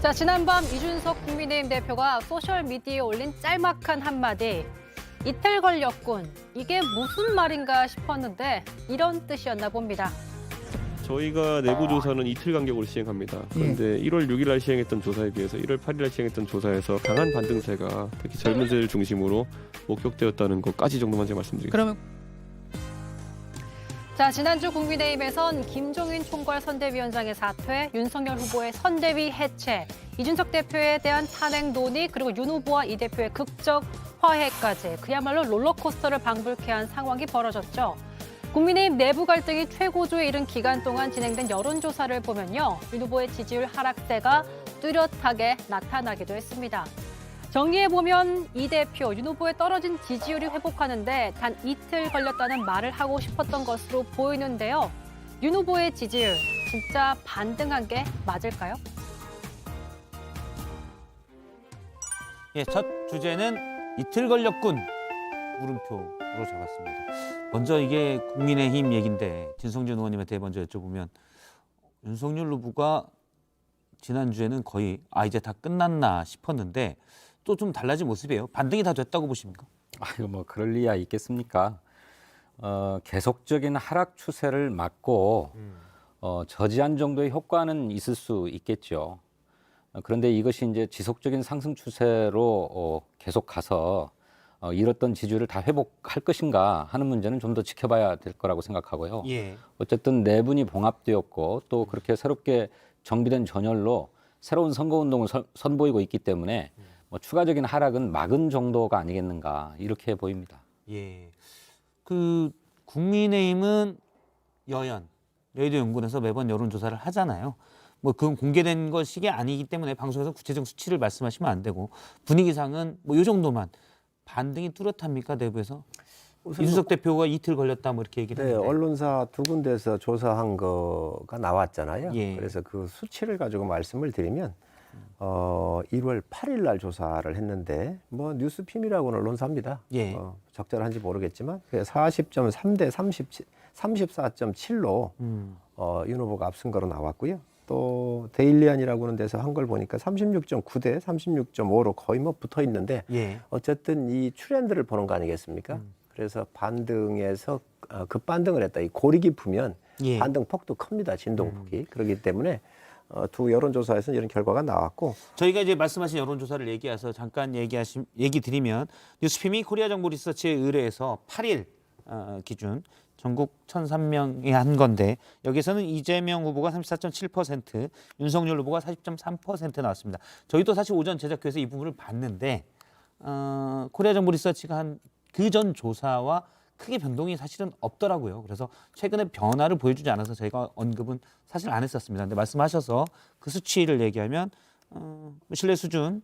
자, 지난밤 이준석 국민의힘 대표가 소셜미디어에 올린 짤막한 한마디. 이틀 걸렸군. 이게 무슨 말인가 싶었는데 이런 뜻이었나 봅니다. 저희가 내부 조사는 이틀 간격으로 시행합니다. 그런데 1월 6일 날 시행했던 조사에 비해서 1월 8일 날 시행했던 조사에서 강한 반등세가 특히 젊은이들 중심으로 목격되었다는 것까지 정도만 제가 말씀드리겠습니다. 그러면 자, 지난주 국민의힘에선 김종인 총괄 선대위원장의 사퇴, 윤석열 후보의 선대위 해체, 이준석 대표에 대한 탄핵 논의, 그리고 윤 후보와 이 대표의 극적 화해까지 그야말로 롤러코스터를 방불케 한 상황이 벌어졌죠. 국민의힘 내부 갈등이 최고조에 이른 기간 동안 진행된 여론조사를 보면요. 윤 후보의 지지율 하락세가 뚜렷하게 나타나기도 했습니다. 정리해보면 이 대표, 윤 후보의 떨어진 지지율이 회복하는데 단 이틀 걸렸다는 말을 하고 싶었던 것으로 보이는데요. 윤 후보의 지지율, 진짜 반등한 게 맞을까요? 예, 첫 주제는 이틀 걸렸군 물음표로 잡았습니다. 먼저 이게 국민의힘 얘기인데 진성준 의원님한테 먼저 여쭤보면 윤석열 후보가 지난주에는 거의 이제 다 끝났나 싶었는데 또 좀 달라진 모습이에요. 반등이 다 됐다고 보십니까? 이거 뭐 그럴 리야 있겠습니까? 계속적인 하락 추세를 막고 저지한 정도의 효과는 있을 수 있겠죠. 그런데 이것이 이제 지속적인 상승 추세로 계속 가서 잃었던 지지율을 다 회복할 것인가 하는 문제는 좀 더 지켜봐야 될 거라고 생각하고요. 예. 어쨌든 내분이 봉합되었고 또 그렇게 새롭게 정비된 전열로 새로운 선거운동을 선보이고 있기 때문에 뭐 추가적인 하락은 막은 정도가 아니겠는가 이렇게 보입니다. 예. 그 국민의힘은 여의도 연구원에서 매번 여론조사를 하잖아요. 뭐 그건 공개된 것이 아니기 때문에 방송에서 구체적 수치를 말씀하시면 안 되고 분위기상은 뭐 이 정도만 반등이 뚜렷합니까 내부에서? 이준석 대표가 이틀 걸렸다 뭐 이렇게 얘기를 네, 하는데. 언론사 두 군데에서 조사한 거가 나왔잖아요. 예. 그래서 그 수치를 가지고 말씀을 드리면 1월 8일 날 조사를 했는데 뭐 뉴스핌이라고는 언론사입니다. 예. 적절한지 모르겠지만 40.3 대 34.7로 윤 후보가 앞선 거로 나왔고요. 또 데일리안이라고 하는 데서 한 걸 보니까 36.9 대 36.5로 거의 뭐 붙어 있는데 예. 어쨌든 이 트렌드를 보는 거 아니겠습니까? 그래서 반등에서 급반등을 했다. 이 골이 깊으면 예. 반등 폭도 큽니다. 진동폭이. 그렇기 때문에 두 여론조사에서는 이런 결과가 나왔고 저희가 이제 말씀하신 여론조사를 얘기해서 잠깐 얘기 드리면 뉴스핌이 코리아 정보 리서치에 의뢰해서 8일 기준 전국 1,003명이 한 건데 여기서는 이재명 후보가 34.7%, 윤석열 후보가 40.3% 나왔습니다. 저희도 사실 오전 제작회에서 이 부분을 봤는데 코리아 정보 리서치가 한 그 전 조사와 크게 변동이 사실은 없더라고요. 그래서 최근에 변화를 보여주지 않아서 저희가 언급은 사실 안 했었습니다. 근데 말씀하셔서 그 수치를 얘기하면 신뢰 수준은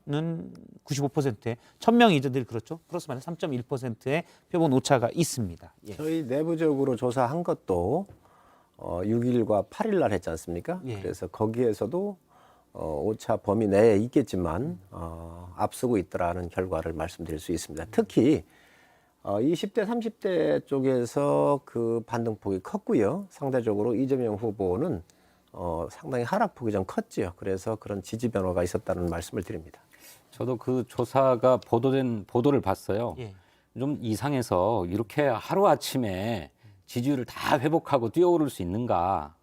95%에 1,000명 이제 늘 그렇죠. 플러스 마이너스 3.1%의 표본 오차가 있습니다. 예. 저희 내부적으로 조사한 것도 6일과 8일 날 했지 않습니까? 예. 그래서 거기에서도 오차 범위 내에 있겠지만 앞서고 있더라는 결과를 말씀드릴 수 있습니다. 특히 20대, 30대 쪽에서 그 반등폭이 컸고요. 상대적으로 이재명 후보는 상당히 하락폭이 좀 컸지요. 그래서 그런 지지 변화가 있었다는 말씀을 드립니다. 저도 그 조사가 보도를 봤어요. 예. 좀 이상해서 이렇게 하루아침에 지지율을 다 회복하고 뛰어오를 수 있는가.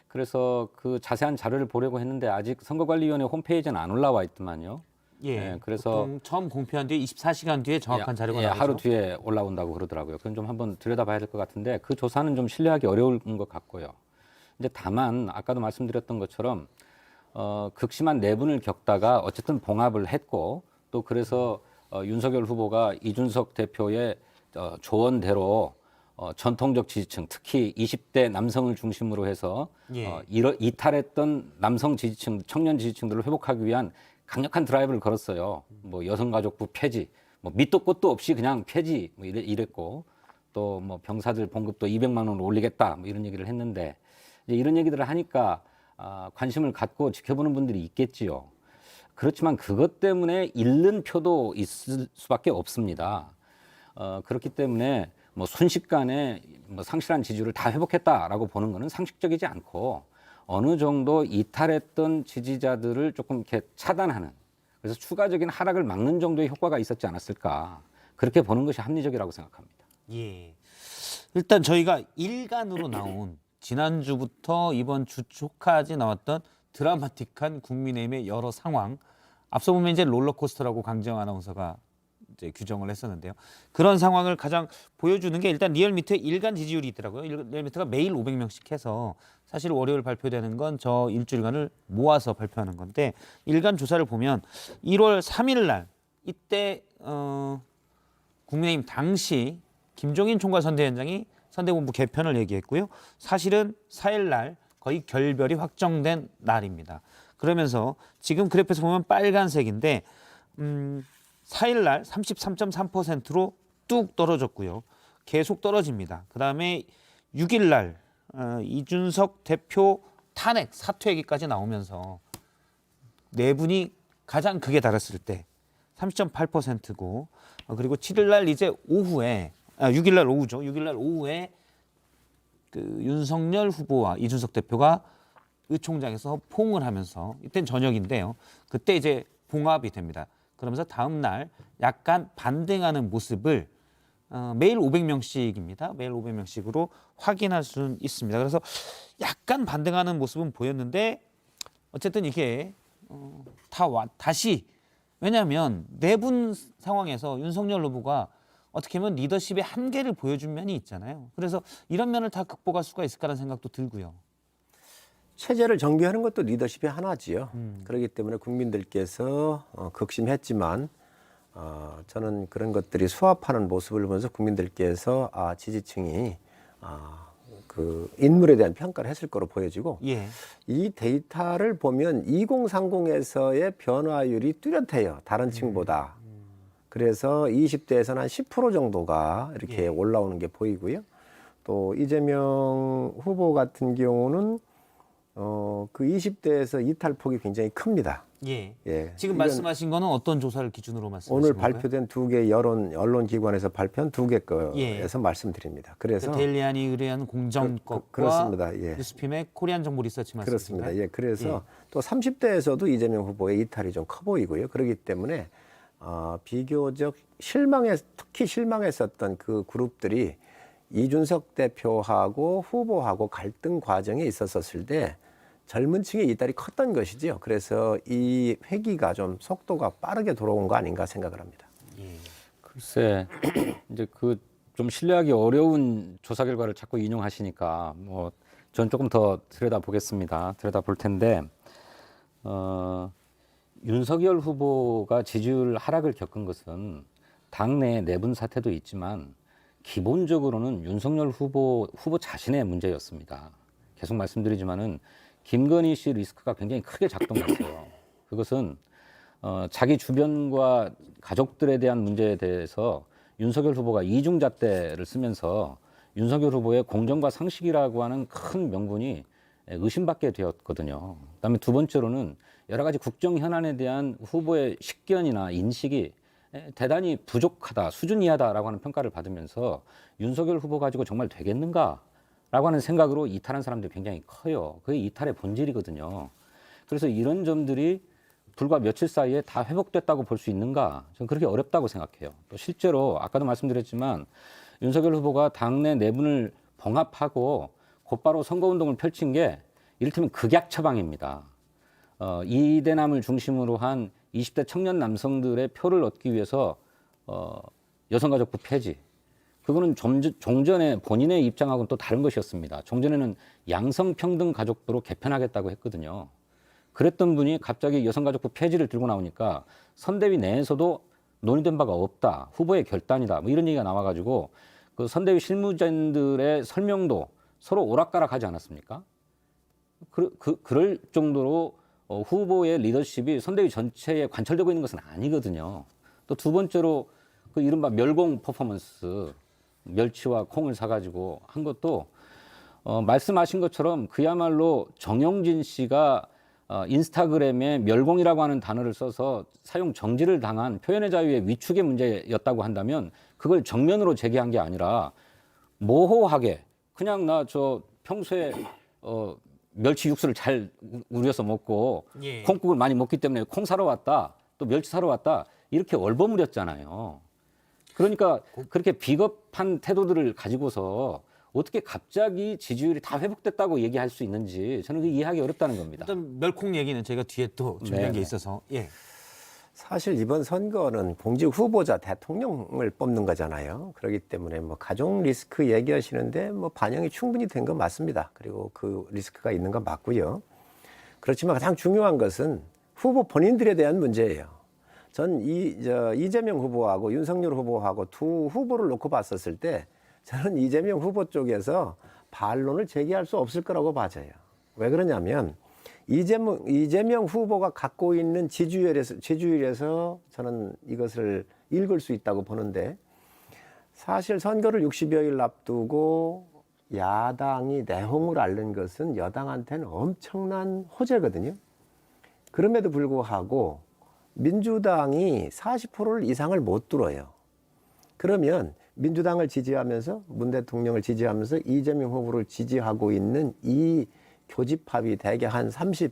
그래서 그 자세한 자료를 보려고 했는데 아직 선거관리위원회 홈페이지는 안 올라와 있더만요. 예. 그래서 처음 공표한 뒤에 24시간 뒤에 정확한 자료가 나오죠. 하루 뒤에 올라온다고 그러더라고요. 그건 좀 한번 들여다봐야 될 것 같은데 그 조사는 좀 신뢰하기 어려운 것 같고요. 근데 다만 아까도 말씀드렸던 것처럼 극심한 내분을 겪다가 어쨌든 봉합을 했고 또 그래서 윤석열 후보가 이준석 대표의 조언대로 전통적 지지층 특히 20대 남성을 중심으로 해서 예. 이탈했던 남성 지지층, 청년 지지층들을 회복하기 위한 강력한 드라이브를 걸었어요. 뭐 여성가족부 폐지, 뭐 밑도 끝도 없이 그냥 폐지 뭐 이랬고 또 뭐 병사들 봉급도 200만 원으로 올리겠다 뭐 이런 얘기를 했는데 이제 이런 얘기들을 하니까 관심을 갖고 지켜보는 분들이 있겠지요. 그렇지만 그것 때문에 잃는 표도 있을 수밖에 없습니다. 그렇기 때문에 뭐 순식간에 뭐 상실한 지지율을 다 회복했다라고 보는 것은 상식적이지 않고 어느 정도 이탈했던 지지자들을 조금 이렇게 차단하는, 그래서 추가적인 하락을 막는 정도의 효과가 있었지 않았을까, 그렇게 보는 것이 합리적이라고 생각합니다. 예. 일단 저희가 일간으로 나온 지난주부터 이번 주 초까지 나왔던 드라마틱한 국민의힘의 여러 상황, 앞서 보면 이제 롤러코스터라고 강정 아나운서가 이제 규정을 했었는데요. 그런 상황을 가장 보여주는 게 일단 리얼미터의 일간 지지율이 있더라고요. 리얼미터가 매일 500명씩 해서 사실 월요일 발표되는 건 저 일주일간을 모아서 발표하는 건데, 일간 조사를 보면 1월 3일 날 이때 국민의힘 당시 김종인 총괄선대위원장이 선대본부 개편을 얘기했고요. 사실은 4일 날 거의 결별이 확정된 날입니다. 그러면서 지금 그래프에서 보면 빨간색인데 4일 날 33.3%로 뚝 떨어졌고요. 계속 떨어집니다. 그다음에 6일 날 이준석 대표 탄핵 사퇴 얘기까지 나오면서 네 분이 가장 극에 달했을 때 30.8%고, 그리고 7일 날 이제 오후에 6일 날 오후죠. 6일 날 오후에 그 윤석열 후보와 이준석 대표가 의총장에서 포옹을 하면서, 이때는 저녁인데요. 그때 이제 봉합이 됩니다. 그러면서 다음 날 약간 반등하는 모습을 매일 500명씩입니다. 매일 500명씩으로 확인할 수는 있습니다. 그래서 약간 반등하는 모습은 보였는데 어쨌든 이게 다시, 왜냐하면 내분 상황에서 윤석열 후보가 어떻게 보면 리더십의 한계를 보여준 면이 있잖아요. 그래서 이런 면을 다 극복할 수가 있을까라는 생각도 들고요. 체제를 정비하는 것도 리더십의 하나지요. 그렇기 때문에 국민들께서 극심했지만 저는 그런 것들이 수합하는 모습을 보면서 국민들께서 지지층이 그 인물에 대한 평가를 했을 거로 보여지고, 예. 이 데이터를 보면 2030에서의 변화율이 뚜렷해요. 다른 층보다. 그래서 20대에서는 한 10% 정도가 이렇게 올라오는 게 보이고요. 또 이재명 후보 같은 경우는 그 20대에서 이탈폭이 굉장히 큽니다. 예. 예. 지금 이건 말씀하신 거는 어떤 조사를 기준으로 말씀하신 오늘 건가요? 발표된 두 개 언론기관에서 발표한 두 개 거에서 예. 말씀드립니다. 그래서 데일리안이 의뢰한 공정 것과 그렇습니다. 예. 뉴스핌의 코리안 정보 리서치 말씀이신가요? 그렇습니다. 예. 그래서 또 30대에서도 이재명 후보의 이탈이 좀 커 보이고요. 그렇기 때문에 비교적 특히 실망했었던 그 그룹들이 이준석 대표하고 후보하고 갈등 과정에 있었을 때 젊은 층의 이탈이 컸던 것이죠. 그래서 이 회기가 좀 속도가 빠르게 돌아온 거 아닌가 생각을 합니다. 글쎄, 이제 그 좀 신뢰하기 어려운 조사 결과를 자꾸 인용하시니까 뭐 전 조금 더 들여다보겠습니다. 들여다볼 텐데, 윤석열 후보가 지지율 하락을 겪은 것은 당내 내분 사태도 있지만 기본적으로는 윤석열 후보 자신의 문제였습니다. 계속 말씀드리지만은 김건희 씨 리스크가 굉장히 크게 작동했어요. 그것은 자기 주변과 가족들에 대한 문제에 대해서 윤석열 후보가 이중잣대를 쓰면서 윤석열 후보의 공정과 상식이라고 하는 큰 명분이 의심받게 되었거든요. 그다음에 두 번째로는 여러 가지 국정 현안에 대한 후보의 식견이나 인식이 대단히 부족하다, 수준 이하다라고 하는 평가를 받으면서 윤석열 후보 가지고 정말 되겠는가라고 하는 생각으로 이탈한 사람들이 굉장히 커요. 그게 이탈의 본질이거든요. 그래서 이런 점들이 불과 며칠 사이에 다 회복됐다고 볼 수 있는가? 저는 그렇게 어렵다고 생각해요. 또 실제로 아까도 말씀드렸지만 윤석열 후보가 당내 내분을 봉합하고 곧바로 선거운동을 펼친 게 이를테면 극약 처방입니다. 이대남을 중심으로 한 20대 청년 남성들의 표를 얻기 위해서 여성가족부 폐지. 그거는 종전에 본인의 입장하고는 또 다른 것이었습니다. 종전에는 양성평등 가족부로 개편하겠다고 했거든요. 그랬던 분이 갑자기 여성가족부 폐지를 들고 나오니까 선대위 내에서도 논의된 바가 없다. 후보의 결단이다. 뭐 이런 얘기가 나와가지고 그 선대위 실무진들의 설명도 서로 오락가락하지 않았습니까? 그럴 정도로 후보의 리더십이 선대위 전체에 관철되고 있는 것은 아니거든요. 또 두 번째로 그 이른바 멸공 퍼포먼스, 멸치와 콩을 사가지고 한 것도 말씀하신 것처럼 그야말로 정영진 씨가 인스타그램에 멸공이라고 하는 단어를 써서 사용 정지를 당한 표현의 자유의 위축의 문제였다고 한다면 그걸 정면으로 제기한 게 아니라 모호하게 그냥 나 저 평소에 멸치 육수를 잘 우려서 먹고 예. 콩국을 많이 먹기 때문에 콩 사러 왔다, 또 멸치 사러 왔다 이렇게 얼버무렸잖아요. 그러니까 그렇게 비겁한 태도들을 가지고서 어떻게 갑자기 지지율이 다 회복됐다고 얘기할 수 있는지 저는 이해하기 어렵다는 겁니다. 일단 멸콩 얘기는 제가 뒤에 또 준비한 게 네네. 있어서 예. 사실 이번 선거는 공직 후보자 대통령을 뽑는 거잖아요. 그렇기 때문에 뭐 가족 리스크 얘기하시는데 뭐 반영이 충분히 된 건 맞습니다. 그리고 그 리스크가 있는 건 맞고요. 그렇지만 가장 중요한 것은 후보 본인들에 대한 문제예요. 전 이재명 후보하고 윤석열 후보하고 두 후보를 놓고 봤었을 때 저는 이재명 후보 쪽에서 반론을 제기할 수 없을 거라고 봐져요. 왜 그러냐면 이재명 후보가 갖고 있는 지지율에서 저는 이것을 읽을 수 있다고 보는데, 사실 선거를 60여일 앞두고 야당이 내홍을 앓는 것은 여당한테는 엄청난 호재거든요. 그럼에도 불구하고 민주당이 40%를 이상을 못 뚫어요. 그러면 민주당을 지지하면서 문 대통령을 지지하면서 이재명 후보를 지지하고 있는 이 교집합이 대개 한 37,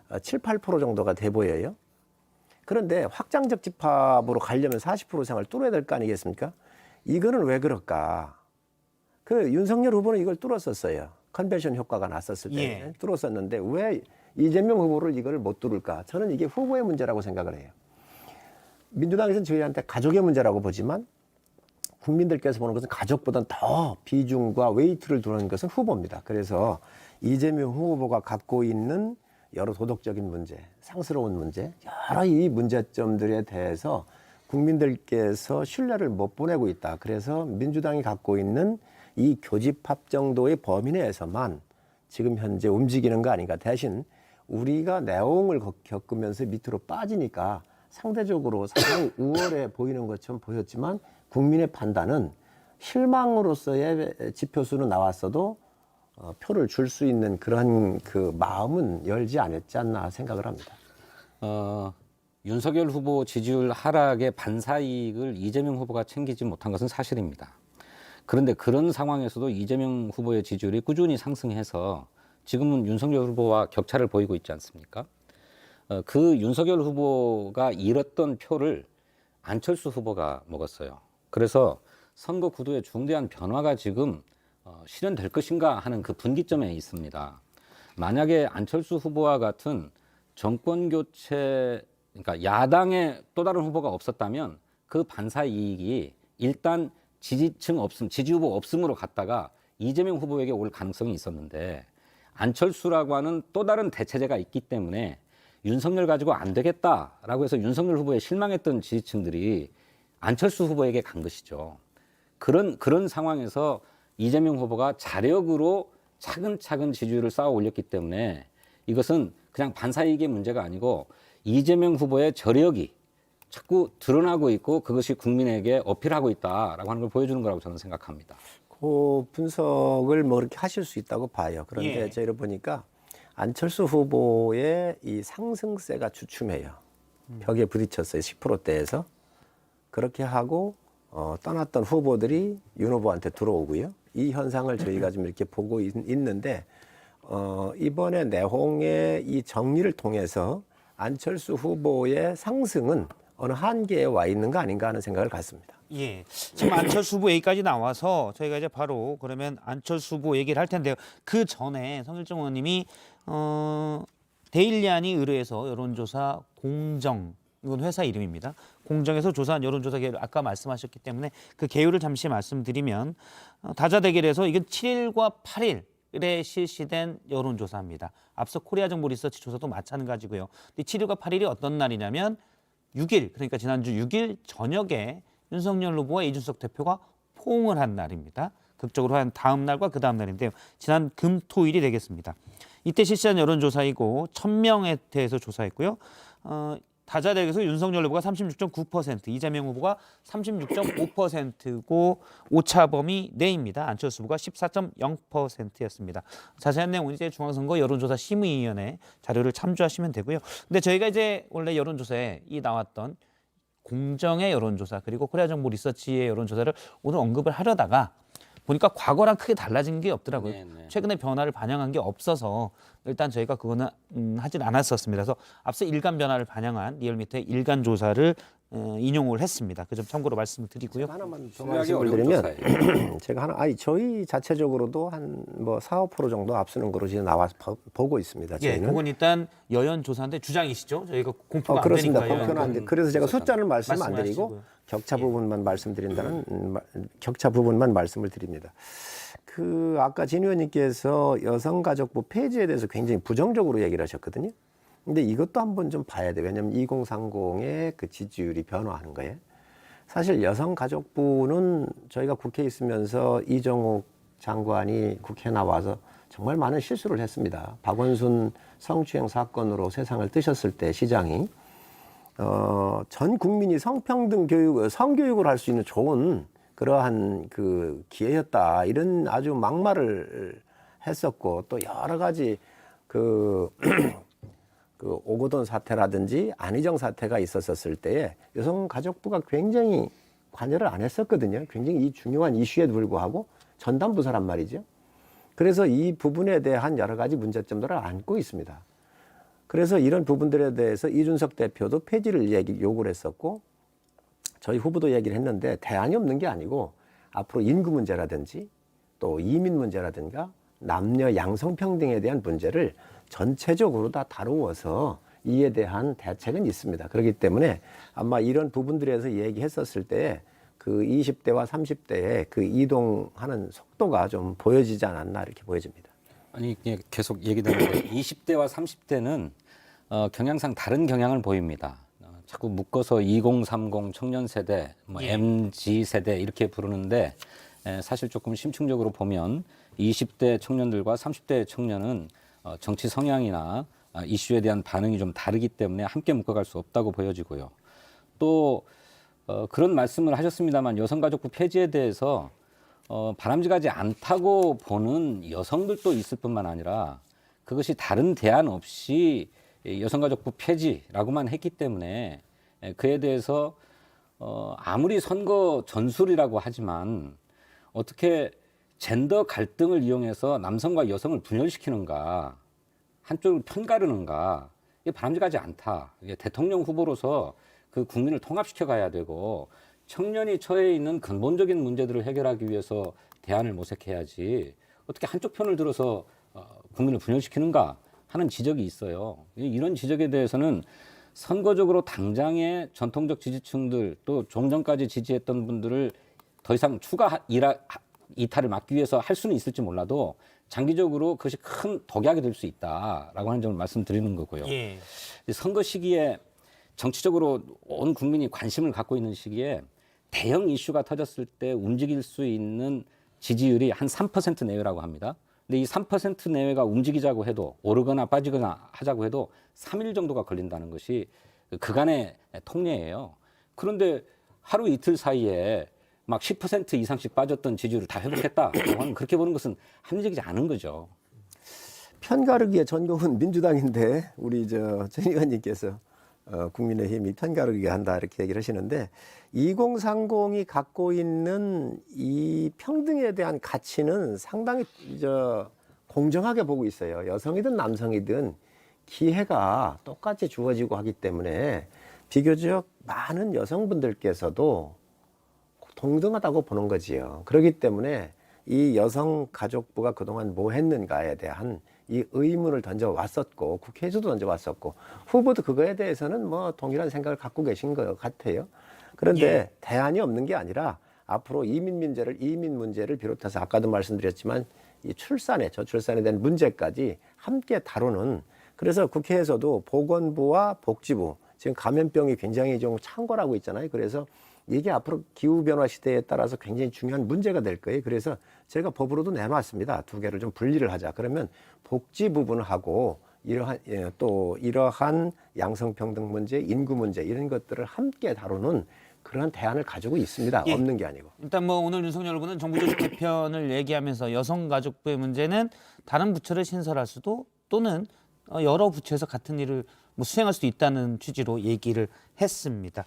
8% 정도가 돼 보여요. 그런데 확장적 집합으로 가려면 40% 이상을 뚫어야 될 거 아니겠습니까? 이거는 왜 그럴까? 그 윤석열 후보는 이걸 뚫었었어요. 컨벤션 효과가 났었을 때 예. 뚫었었는데 왜 이재명 후보를 이걸 못 뚫을까? 저는 이게 후보의 문제라고 생각을 해요. 민주당에서는 저희한테 가족의 문제라고 보지만 국민들께서 보는 것은 가족보다 더 비중과 웨이트를 두는 것은 후보입니다. 그래서 이재명 후보가 갖고 있는 여러 도덕적인 문제, 상스러운 문제, 여러 이 문제점들에 대해서 국민들께서 신뢰를 못 보내고 있다. 그래서 민주당이 갖고 있는 이 교집합 정도의 범위 내에서만 지금 현재 움직이는 거 아닌가. 대신 우리가 내홍을 겪으면서 밑으로 빠지니까 상대적으로 상당히 우월해 보이는 것처럼 보였지만 국민의 판단은 실망으로서의 지표수는 나왔어도 표를 줄 수 있는 그런 그 마음은 열지 않았지 않나 생각을 합니다. 윤석열 후보 지지율 하락의 반사이익을 이재명 후보가 챙기지 못한 것은 사실입니다. 그런데 그런 상황에서도 이재명 후보의 지지율이 꾸준히 상승해서 지금은 윤석열 후보와 격차를 보이고 있지 않습니까? 그 윤석열 후보가 잃었던 표를 안철수 후보가 먹었어요. 그래서 선거 구도의 중대한 변화가 지금 실현될 것인가 하는 그 분기점에 있습니다. 만약에 안철수 후보와 같은 정권 교체, 그러니까 야당의 또 다른 후보가 없었다면 그 반사 이익이 일단 지지층 없음, 지지 후보 없음으로 갔다가 이재명 후보에게 올 가능성이 있었는데 안철수라고 하는 또 다른 대체제가 있기 때문에 윤석열 가지고 안 되겠다라고 해서 윤석열 후보에 실망했던 지지층들이 안철수 후보에게 간 것이죠. 그런 상황에서 이재명 후보가 자력으로 차근차근 지지율을 쌓아 올렸기 때문에 이것은 그냥 반사이익의 문제가 아니고 이재명 후보의 저력이 자꾸 드러나고 있고 그것이 국민에게 어필하고 있다라고 하는 걸 보여주는 거라고 저는 생각합니다. 그 분석을 뭐 이렇게 하실 수 있다고 봐요. 그런데 예. 저희를 보니까 안철수 후보의 이 상승세가 주춤해요. 벽에 부딪혔어요. 10%대에서. 그렇게 하고 떠났던 후보들이 윤 후보한테 들어오고요. 이 현상을 저희가 좀 이렇게 보고 있는데 이번에 내홍의 이 정리를 통해서 안철수 후보의 상승은 어느 한계에 와 있는 거 아닌가 하는 생각을 갖습니다. 예. 지금 안철수 후보 얘기까지 나와서 저희가 이제 바로 그러면 안철수 후보 얘기를 할 텐데요. 그 전에 성일정 의원님이 데일리안이 의뢰해서 여론조사 공정, 이건 회사 이름입니다. 공정에서 조사한 여론조사 개요를 아까 말씀하셨기 때문에 그 개요를 잠시 말씀드리면 다자대결에서 이건 7일과 8일에 실시된 여론조사입니다. 앞서 코리아정보 리서치 조사도 마찬가지고요. 근데 7일과 8일이 어떤 날이냐면 6일, 그러니까 지난주 6일 저녁에 윤석열 후보와 이준석 대표가 포옹을 한 날입니다. 극적으로 한 다음 날과 그 다음 날인데요. 지난 금, 토, 일이 되겠습니다. 이때 실시한 여론조사이고 1000명에 대해서 조사했고요. 다자대결에서 윤석열 후보가 36.9%, 이재명 후보가 36.5%고 오차범위 내입니다. 안철수 후보가 14.0%였습니다. 자세한 내용은 이제 중앙선거 여론조사 심의위원회 자료를 참조하시면 되고요. 근데 저희가 이제 원래 여론조사에 이 나왔던 공정의 여론조사 그리고 코리아정보 리서치의 여론조사를 오늘 언급을 하려다가 보니까 과거랑 크게 달라진 게 없더라고요. 네, 네. 최근에 변화를 반영한 게 없어서 일단 저희가 그거는 하진 않았었습니다. 그래서 앞서 일간 변화를 반영한 리얼미터의 일간 조사를 인용을 했습니다. 그 점 참고로 말씀을 드리고요. 하나만 더 신뢰하기 말씀을 어려운 드리면 제가 저희 자체적으로도 한 뭐 4~5% 정도 앞서는 거로 지금 나와서 보고 있습니다. 예, 저희는. 그건 일단 여연 조사인데 주장이시죠? 저희가 공표가 안 그렇습니다. 되니까요. 공표는 안 돼. 그래서 제가 숫자는 말씀 안 드리고 말씀하시고요. 격차 부분만 격차 부분만 말씀을 드립니다. 아까 진 의원님께서 여성가족부 폐지에 대해서 굉장히 부정적으로 얘기를 하셨거든요. 근데 이것도 한번 좀 봐야 돼요. 왜냐하면 2030의 그 지지율이 변화하는 거예요. 사실 여성가족부는 저희가 국회에 있으면서 이정욱 장관이 국회에 나와서 정말 많은 실수를 했습니다. 박원순 성추행 사건으로 세상을 뜨셨을 때 시장이 전 국민이 성평등 교육, 성교육을 할 수 있는 좋은 그러한 그 기회였다. 이런 아주 막말을 했었고 또 여러 가지 그 오거돈 사태라든지 안희정 사태가 있었을 때에 여성가족부가 굉장히 관여를 안 했었거든요. 굉장히 이 중요한 이슈에도 불구하고 전담부서란 말이죠. 그래서 이 부분에 대한 여러 가지 문제점들을 안고 있습니다. 그래서 이런 부분들에 대해서 이준석 대표도 폐지를 요구를 했었고 저희 후보도 얘기를 했는데 대안이 없는 게 아니고 앞으로 인구 문제라든지 또 이민 문제라든가 남녀 양성평등에 대한 문제를 전체적으로 다 다루어서 이에 대한 대책은 있습니다. 그렇기 때문에 아마 이런 부분들에서 얘기했었을 때 그 20대와 30대의 그 이동하는 속도가 좀 보여지지 않았나 이렇게 보여집니다. 아니 이게 계속 얘기되는데 20대와 30대는 경향상 다른 경향을 보입니다. 자꾸 묶어서 2030 청년 세대, 뭐 MZ 세대 이렇게 부르는데 사실 조금 심층적으로 보면 20대 청년들과 30대 청년은 정치 성향이나 이슈에 대한 반응이 좀 다르기 때문에 함께 묶어갈 수 없다고 보여지고요. 또 그런 말씀을 하셨습니다만 여성가족부 폐지에 대해서 바람직하지 않다고 보는 여성들도 있을 뿐만 아니라 그것이 다른 대안 없이 여성가족부 폐지라고만 했기 때문에 그에 대해서 아무리 선거 전술이라고 하지만 어떻게 젠더 갈등을 이용해서 남성과 여성을 분열시키는가, 한쪽을 편가르는가, 이게 바람직하지 않다. 이게 대통령 후보로서 그 국민을 통합시켜 가야 되고 청년이 처해 있는 근본적인 문제들을 해결하기 위해서 대안을 모색해야지 어떻게 한쪽 편을 들어서 국민을 분열시키는가 하는 지적이 있어요. 이런 지적에 대해서는 선거적으로 당장의 전통적 지지층들 또 좀 전까지 지지했던 분들을 더 이상 추가 이탈을 막기 위해서 할 수는 있을지 몰라도 장기적으로 그것이 큰 독약이 될 수 있다라고 하는 점을 말씀드리는 거고요. 예. 선거 시기에 정치적으로 온 국민이 관심을 갖고 있는 시기에 대형 이슈가 터졌을 때 움직일 수 있는 지지율이 한 3% 내외라고 합니다. 근데 이 3% 내외가 움직이자고 해도 오르거나 빠지거나 하자고 해도 3일 정도가 걸린다는 것이 그간의 통례예요. 그런데 하루 이틀 사이에 막 10% 이상씩 빠졌던 지지율을 다 회복했다라고 하는 그렇게 보는 것은 합리적이지 않은 거죠. 편가르기의 전공은 민주당인데 우리 전 의원님께서 국민의힘이 편가르기게 한다 이렇게 얘기를 하시는데 2030이 갖고 있는 이 평등에 대한 가치는 상당히 공정하게 보고 있어요. 여성이든 남성이든 기회가 똑같이 주어지고 하기 때문에 비교적 많은 여성분들께서도 동등하다고 보는 거지요. 그렇기 때문에 이 여성가족부가 그동안 뭐 했는가에 대한 이 의문을 던져왔었고 국회에서도 던져왔었고 후보도 그거에 대해서는 뭐 동일한 생각을 갖고 계신 것 같아요. 그런데 대안이 없는 게 아니라 앞으로 이민 문제를 비롯해서 아까도 말씀드렸지만 이 저출산에 대한 문제까지 함께 다루는 그래서 국회에서도 보건부와 복지부 지금 감염병이 굉장히 좀 창궐하고 있잖아요. 그래서 이게 앞으로 기후변화 시대에 따라서 굉장히 중요한 문제가 될 거예요. 그래서 제가 법으로도 내놨습니다. 두 개를 좀 분리를 하자. 그러면 복지 부분하고 이러한 양성평등 문제, 인구 문제 이런 것들을 함께 다루는 그런 대안을 가지고 있습니다. 예. 없는 게 아니고. 일단 뭐 오늘 윤석열 후보는 정부 조직 개편을 얘기하면서 여성가족부의 문제는 다른 부처를 신설할 수도 또는 여러 부처에서 같은 일을 뭐 수행할 수도 있다는 취지로 얘기를 했습니다.